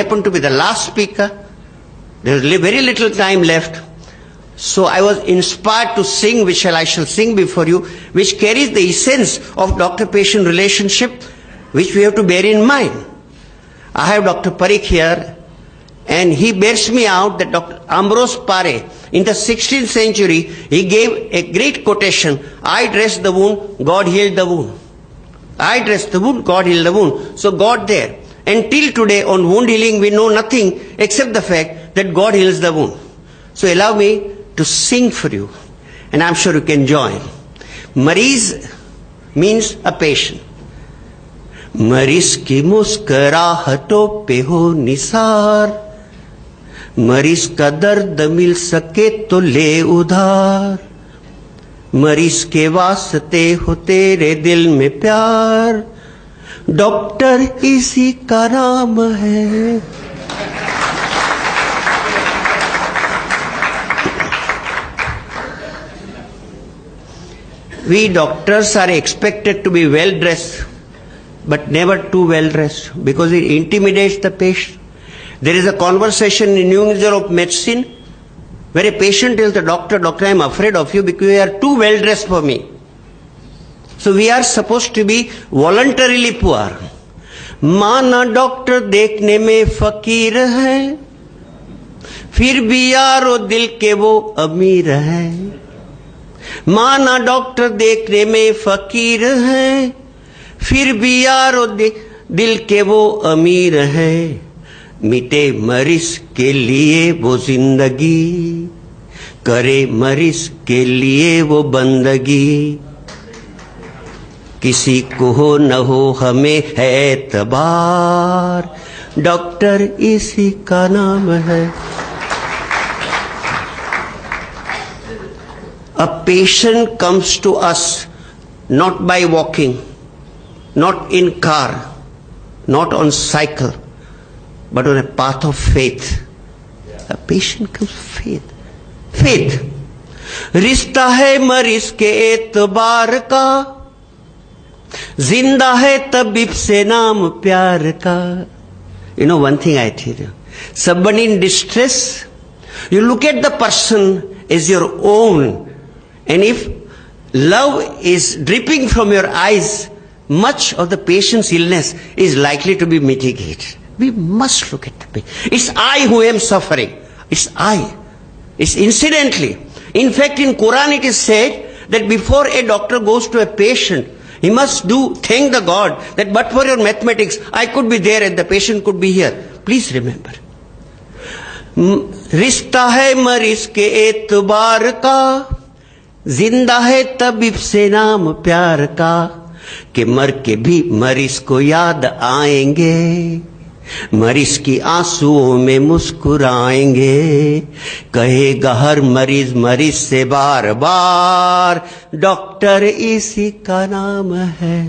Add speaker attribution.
Speaker 1: happened to be the last speaker. There was very little time left. So I was inspired to sing, which I shall sing before you, which carries the essence of doctor-patient relationship, which we have to bear in mind. I have Dr. Parikh here, and he bears me out that Dr. Ambrose Pare, in the 16th century, he gave a great quotation, I dressed the wound, God healed the wound. I dressed the wound, God healed the wound. So God there. And till today on wound healing we know nothing except the fact that God heals the wound. So allow me to sing for you, and I'm sure you can join. Mariz means a patient. मरीज की मुस्कुराहटों पे हो निसार, मरीज का दर्द मिल सके तो ले उधार, मरीज के वास्ते हो तेरे दिल में प्यार, डॉक्टर इसी का नाम है. We doctors are expected to be well dressed, but never too well dressed, because it intimidates the patient. There is a conversation in New England Journal of Medicine where a patient tells the doctor, "Doctor, I am afraid of you because you are too well dressed for me." So we are supposed to be voluntarily poor. माना doctor देखने में फकीर है, फिर भी यारो दिल के वो अमीर है. माना डॉक्टर देखने में फकीर है, फिर भी यारो दिल के वो अमीर है. मिटे मरीज के लिए वो जिंदगी, करे मरीज के लिए वो बंदगी. किसी को हो न हो हमें है एतबार, डॉक्टर इसी का नाम है. A patient comes to us not by walking, not in car, not on cycle, but on a path of faith. A patient comes faith. Faith. रिश्ता है मरीज के एतबार का, जिंदा है तबीब से नाम प्यार का. You know one thing I tell you, somebody in distress, you look at the person as your own, and if love is dripping from your eyes, much of the patient's illness is likely to be mitigated. We must look at the patient. It's I who am suffering. It's I. It's incidentally. In fact, in Quran it is said that before a doctor goes to a patient, he must thank the God that but for your mathematics, I could be there and the patient could be here. Please remember. रिश्ता है मरीज के एतबार का, जिंदा है तबीब से नाम प्यार का, कि मर के भी मरीज को याद आएंगे, मरीज की आंसुओं में मुस्कुराएंगे. कहेगा हर मरीज मरीज से बार बार, डॉक्टर इसी का नाम है.